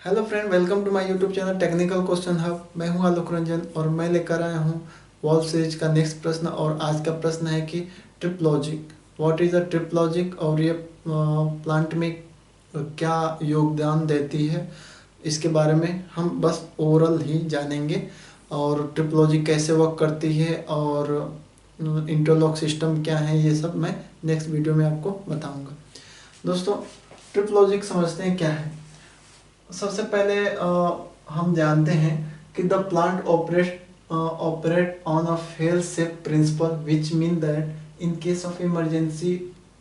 Hello friend, welcome to my YouTube channel technical question hub. मैं हूं आलोक रंजन और मैं लेकर आया हूं वॉल्व सीरीज का नेक्स्ट प्रश्न। और आज का प्रश्न है कि trip logic, what is a trip logic और ये प्लांट में क्या योगदान देती है, इसके बारे में हम बस ओवरऑल ही जानेंगे। और ट्रिप लॉजिक कैसे वर्क करती है और इंटरलॉक सिस्टम क्या है, ये सब मैं नेक्स्ट वीडियो में आपको बताऊंगा। दोस्तों, ट्रिप लॉजिक समझते हैं क्या है। सबसे पहले हम जानते हैं कि the plant operate on a fail safe principle, which mean that in case of emergency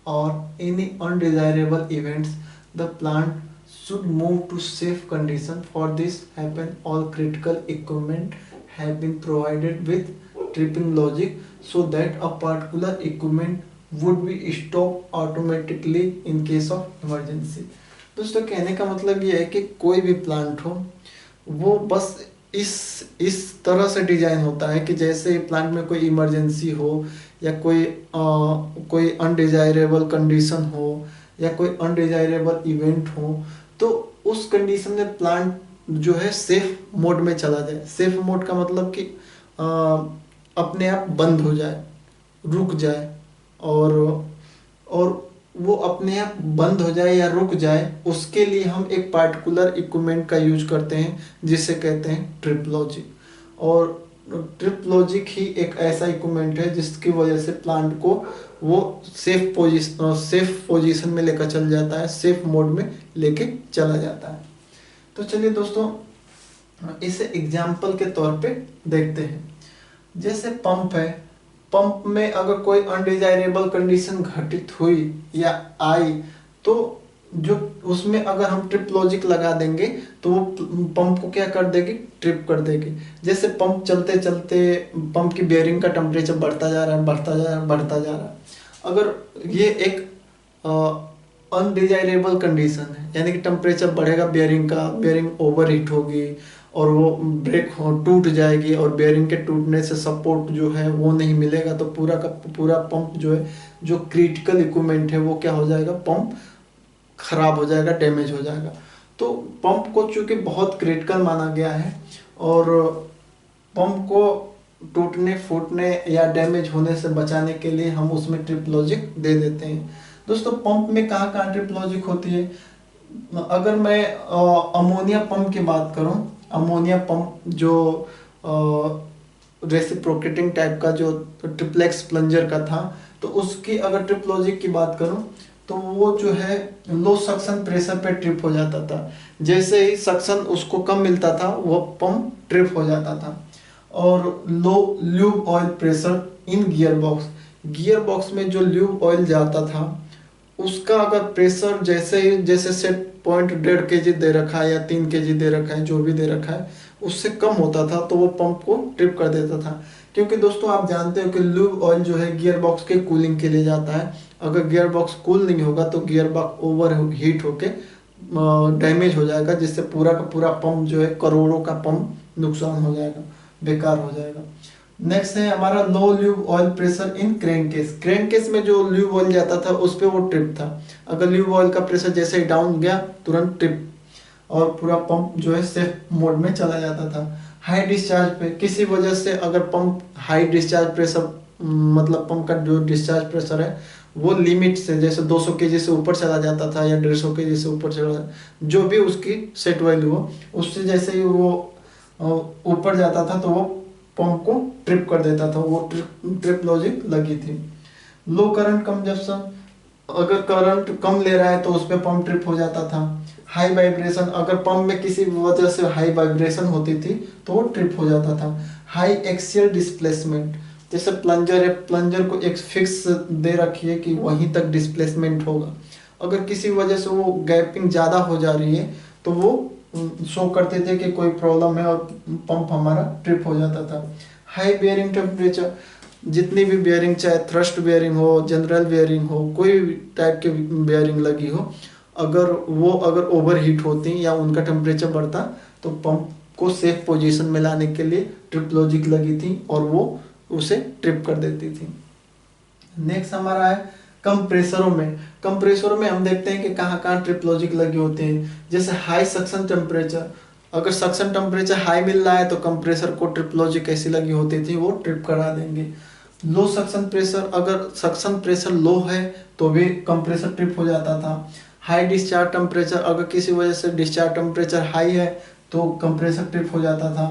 और any undesirable events the plant should move to safe condition. For this happen, all critical equipment have been provided with tripping logic so that a particular equipment would be stopped automatically in case of emergency. दोस्तों, कहने का मतलब ये है कि कोई भी plant हो वो बस इस तरह से डिजाइन होता है कि जैसे प्लांट में कोई इमरजेंसी हो या कोई अनडिजायरेबल कंडीशन हो या कोई अनडिजायरेबल इवेंट हो, तो उस कंडीशन में प्लांट जो है सेफ मोड में चला जाए। सेफ मोड का मतलब कि अपने आप बंद हो जाए, रुक जाए, और और वो अपने आप बंद हो जाए या रुक जाए, उसके लिए हम एक पार्टिकुलर इक्विपमेंट का यूज करते हैं जिसे कहते हैं ट्रिप लॉजिक। और ट्रिप लॉजिक ही एक ऐसा इक्विपमेंट है जिसकी वजह से प्लांट को वो सेफ पोजीशन में लेकर चल जाता है, सेफ मोड में लेके चला जाता है। तो चलिए दोस्तों, इसे एग्जाम्पल के तौर पे देखते हैं। जैसे पंप है, पंप में अगर कोई अनडिजायरेबल कंडीशन घटित हुई या आई, तो जो उसमें अगर हम ट्रिप लॉजिक लगा देंगे तो वो पंप को क्या कर देगी, ट्रिप कर देगी। जैसे पंप चलते चलते पंप की बेयरिंग का टेम्परेचर बढ़ता जा रहा है, बढ़ता जा रहा है, बढ़ता जा रहा है। अगर ये एक अनडिजायरेबल कंडीशन है, यानी कि टेम्परेचर बढ़ेगा बेयरिंग का, बेयरिंग ओवर हीट होगी और वो ब्रेक टूट जाएगी, और बेयरिंग के टूटने से सपोर्ट जो है वो नहीं मिलेगा, तो पूरा का पूरा पंप जो है, जो क्रिटिकल इक्विपमेंट है वो क्या हो जाएगा, पंप खराब हो जाएगा, डैमेज हो जाएगा। तो पंप को चूंकि बहुत क्रिटिकल माना गया है और पंप को टूटने फूटने या डैमेज होने से बचाने के लिए हम उसमें ट्रिप लॉजिक दे देते हैं। दोस्तों, पंप में कहाँ कहाँ ट्रिप लॉजिक होती है। अगर मैं अमोनिया पंप की बात करूं, अमोनिया पंप जो रेसिप्रोकेटिंग टाइप का जो ट्रिप्लेक्स प्लंजर का था, तो उसकी अगर ट्रिप लॉजिक की बात करूं तो वो जो है लो सक्शन प्रेशर पे ट्रिप हो जाता था। जैसे ही सक्शन उसको कम मिलता था वो पंप ट्रिप हो जाता था। और low lube oil pressure in gear box, gear box में जो ल्यूब ऑयल जाता था उसका अगर प्रेशर जैसे सेट पॉइंट 1.5 kg दे रखा है या 3 kg दे रखा है, जो भी दे रखा है, उससे कम होता था तो वो पंप को ट्रिप कर देता था। क्योंकि दोस्तों आप जानते हो कि ल्यूब ऑयल जो है गियर बॉक्स के कूलिंग के लिए जाता है। अगर गियर बॉक्स कूल नहीं होगा तो गियर बॉक्स ओवर हीट होके डैमेज हो जाएगा, जिससे पूरा का पूरा पंप जो है, करोड़ों का पंप नुकसान हो जाएगा, बेकार हो जाएगा। नेक्स्ट है हमारा low lube oil pressure in crankcase. Crankcase में जो ल्यूब ऑयल जाता था उस पे वो ट्रिप था। अगर ल्यूब ऑयल का प्रेशर जैसे ही डाउन गया तुरंत ट्रिप, और पूरा पंप जो है सेफ मोड में चला जाता था। हाई डिस्चार्ज पे किसी वजह से अगर पंप हाई डिस्चार्ज प्रेशर, मतलब पंप का जो डिस्चार्ज प्रेशर है वो लिमिट से, जैसे 200 kg से ऊपर चला जाता था या 150 kg से ऊपर चला, जो भी उसकी सेट वैल्यू हो, उससे जैसे ही वो ऊपर जाता था तो वो पंप को ट्रिप कर देता था, वो ट्रिप लॉजिक लगी थी। लो करंट कंजप्शन, अगर करंट कम ले रहा है तो उस पर पंप ट्रिप हो जाता था। हाई वाइब्रेशन, अगर पंप में किसी वजह से हाई वाइब्रेशन होती थी तो वो ट्रिप हो जाता था। हाई एक्सियल डिस्प्लेसमेंट, जैसे प्लंजर है, प्लंजर को एक फिक्स दे रखी है कि वहीं तक डिस्प्लेसमेंट होगा, अगर किसी वजह से वो गैपिंग ज़्यादा हो जा रही है तो वो शो करते थे कि कोई प्रॉब्लम है और पंप हमारा ट्रिप हो जाता था। हाई बेयरिंग टेम्परेचर, जितनी भी बेयरिंग, चाहे थ्रस्ट बेयरिंग हो, जनरल बेयरिंग हो, कोई भी टाइप की बेयरिंग लगी हो, अगर ओवर हीट होती या उनका टेम्परेचर बढ़ता तो पंप को सेफ पोजीशन में लाने के लिए ट्रिप लॉजिक लगी थी और वो उसे ट्रिप कर देती थी। नेक्स्ट हमारा है कंप्रेसरों में हम देखते हैं कि कहाँ कहाँ ट्रिप लॉजिक लगे होते हैं। जैसे हाई सक्शन टेम्परेचर, अगर सक्शन टेम्परेचर हाई मिल रहा है तो कंप्रेसर को ट्रिप लॉजिक कैसी लगी होती थी, वो ट्रिप करा देंगे। लो सक्शन प्रेशर, अगर सक्शन प्रेशर लो है तो भी कंप्रेसर ट्रिप हो जाता था। हाई डिस्चार्ज टेम्परेचर, अगर किसी वजह से डिस्चार्ज टेम्परेचर हाई है तो कंप्रेसर ट्रिप हो जाता था।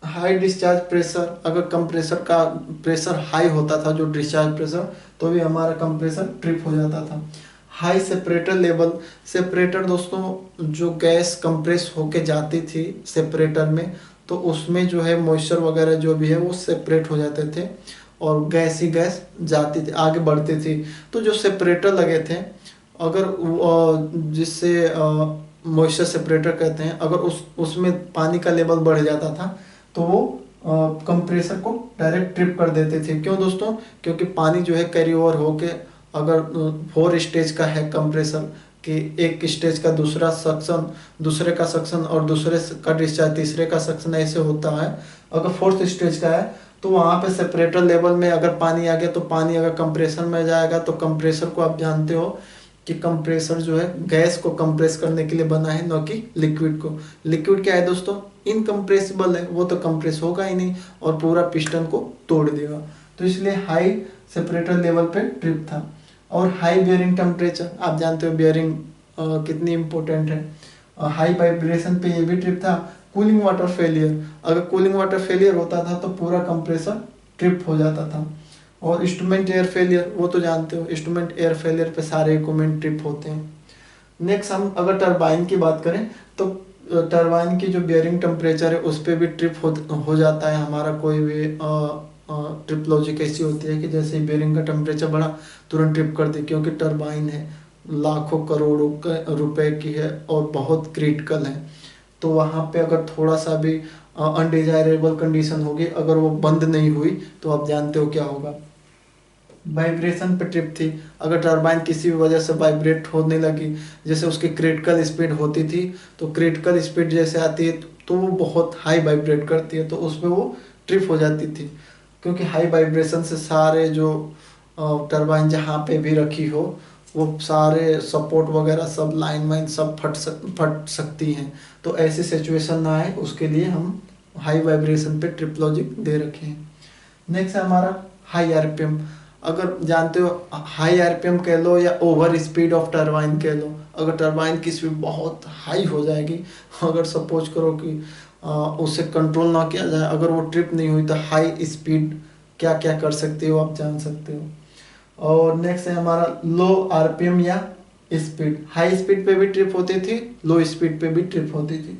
हाई डिस्चार्ज प्रेशर, अगर कंप्रेसर का प्रेशर हाई होता था जो डिस्चार्ज प्रेशर, तो भी हमारा कंप्रेसर ट्रिप हो जाता था। हाई सेपरेटर लेवल, सेपरेटर दोस्तों जो गैस कंप्रेस होके जाती थी सेपरेटर में, तो उसमें जो है मॉइस्चर वगैरह जो भी है वो सेपरेट हो जाते थे और गैस ही गैस जाती थी, आगे बढ़ती थी। तो जो सेपरेटर लगे थे, अगर जिससे मॉइस्चर सेपरेटर कहते हैं, अगर उसमें पानी का लेवल बढ़ जाता था तो वो कंप्रेसर को डायरेक्ट ट्रिप कर देते थे। क्यों दोस्तों? क्योंकि पानी जो है कैरी ओवर होके, अगर 4 स्टेज का है कंप्रेसर, कि एक स्टेज का दूसरा सक्शन, दूसरे का सक्शन और दूसरे का डिस्चार्ज, तीसरे का सक्शन, ऐसे होता है। अगर 4th स्टेज का है तो वहाँ पे सेपरेटर लेवल में अगर पानी आ गया तो पानी अगर कंप्रेसर में जाएगा, तो कंप्रेसर को आप जानते हो कि कंप्रेसर जो है गैस को कंप्रेस करने के लिए बना है, न कि लिक्विड को। लिक्विड क्या है दोस्तों? इनकम्प्रेसिबल है, वो तो कंप्रेस होगा ही नहीं और पूरा पिस्टन को तोड़ देगा। तो इसलिए हाई सेपरेटर लेवल पे ट्रिप था। और हाई बियरिंग टेम्परेचर, आप जानते हो बियरिंग कितनी इंपॉर्टेंट है। हाई वाइब्रेशन पे ये भी ट्रिप था। कूलिंग वाटर फेलियर, अगर कूलिंग वाटर फेलियर होता था तो पूरा कंप्रेसर ट्रिप हो जाता था। और इंस्ट्रूमेंट एयर फेलियर, वो तो जानते हो, इंस्ट्रूमेंट एयर फेलियर पे सारे इक्विपमेंट ट्रिप होते हैं। नेक्स्ट हम अगर टरबाइन की बात करें तो टरबाइन की जो बियरिंग टेम्परेचर है उस पर भी ट्रिप हो जाता है हमारा कोई भी ट्रिप लॉजिक ऐसी होती है कि जैसे ही बियरिंग का टेम्परेचर बढ़ा तुरंत ट्रिप कर दे, क्योंकि टरबाइन है, लाखों करोड़ों रुपए की है और बहुत क्रिटिकल है। तो वहाँ पे अगर थोड़ा सा भी अनडिजायरेबल कंडीशन होगी, अगर वो बंद नहीं हुई तो आप जानते हो क्या होगा। वाइब्रेशन पे ट्रिप थी, अगर टरबाइन किसी भी वजह से वाइब्रेट होने लगी, जैसे उसकी क्रिटिकल स्पीड होती थी, तो क्रिटिकल स्पीड जैसे आती है तो वो बहुत हाई वाइब्रेट करती है, तो उसमें वो ट्रिप हो जाती थी। क्योंकि हाई वाइब्रेशन से सारे जो टरबाइन जहाँ पे भी रखी हो वो सारे सपोर्ट वगैरह सब लाइन वाइन सब फट सकती हैं। तो ऐसी सिचुएशन ना आए उसके लिए हम हाई वाइब्रेशन पे ट्रिप लॉजिक दे रखे हैं। नेक्स्ट है हमारा हाई आरपीएम। अगर जानते हो हाई आरपीएम कह लो या ओवर स्पीड ऑफ टरबाइन कह लो, अगर टरबाइन की स्पीड बहुत हाई हो जाएगी, अगर सपोज करो कि उसे कंट्रोल ना किया जाए, अगर वो ट्रिप नहीं हुई तो हाई स्पीड क्या क्या कर सकते हो आप जान सकते हो। और नेक्स्ट है हमारा लो आरपीएम या स्पीड। हाई स्पीड पे भी ट्रिप होती थी, लो स्पीड पे भी ट्रिप होती थी।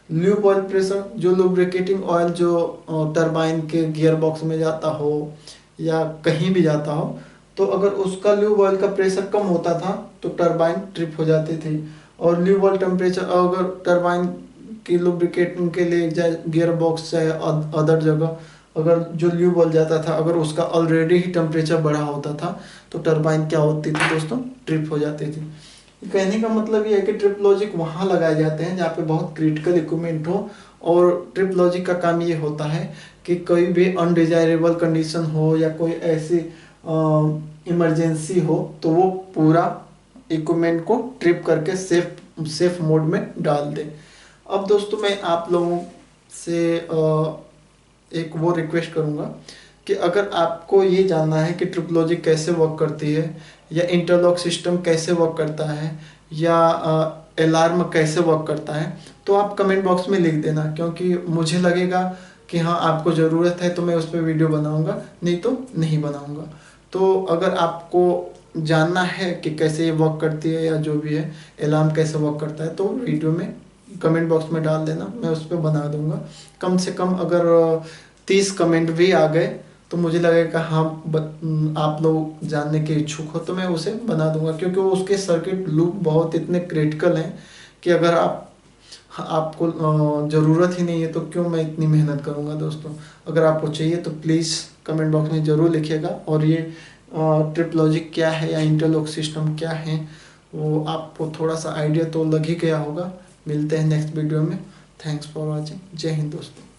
ल्यूब ऑयल प्रेशर, जो लुब्रिकेटिंग ऑयल जो टरबाइन के गियर बॉक्स में जाता हो या कहीं भी जाता हो, तो अगर उसका ल्यूब ऑयल का प्रेशर कम होता था तो टरबाइन ट्रिप हो जाती थी। और ल्यूब ऑयल टेम्परेचर, अगर टरबाइन की लुब्रिकेटिंग के लिए जाए गियर बॉक्स चाहे अदर जगह, अगर जो ल्यूब ऑयल जाता था अगर उसका ऑलरेडी ही टेम्परेचर बढ़ा होता था तो टरबाइन क्या होती थी दोस्तों? ट्रिप हो जाती थी। कहने का मतलब ये है कि ट्रिप लॉजिक वहाँ लगाए जाते हैं जहाँ पे बहुत क्रिटिकल इक्विपमेंट हो। और ट्रिप लॉजिक का काम ये होता है कि कोई भी अनडिजायरेबल कंडीशन हो या कोई ऐसी इमरजेंसी हो तो वो पूरा इक्विपमेंट को ट्रिप करके सेफ मोड में डाल दे। अब दोस्तों मैं आप लोगों से एक वो रिक्वेस्ट करूँगा कि अगर आपको ये जानना है कि ट्रिप लॉजिक कैसे वर्क करती है या इंटरलॉक सिस्टम कैसे वर्क करता है या अलार्म कैसे वर्क करता है, तो आप कमेंट बॉक्स में लिख देना, क्योंकि मुझे लगेगा कि हाँ आपको ज़रूरत है तो मैं उस पर वीडियो बनाऊंगा, नहीं तो नहीं बनाऊंगा। तो अगर आपको जानना है कि कैसे ये वर्क करती है या जो भी है अलार्म कैसे वर्क करता है, तो वीडियो में कमेंट बॉक्स में डाल देना, मैं उस पर बना दूंगा। कम से कम अगर 30 कमेंट भी आ गए तो मुझे लगेगा हाँ आप लोग जानने के इच्छुक हो तो मैं उसे बना दूंगा, क्योंकि वो उसके सर्किट लूप बहुत इतने क्रिटिकल हैं कि अगर आपको ज़रूरत ही नहीं है तो क्यों मैं इतनी मेहनत करूंगा दोस्तों। अगर आपको चाहिए तो प्लीज़ कमेंट बॉक्स में ज़रूर लिखिएगा। और ये ट्रिप लॉजिक क्या है या इंटरलॉक सिस्टम क्या है वो आपको थोड़ा सा आइडिया तो लग ही गया होगा। मिलते हैं नेक्स्ट वीडियो में। Thanks for watching. जय हिंद दोस्तों।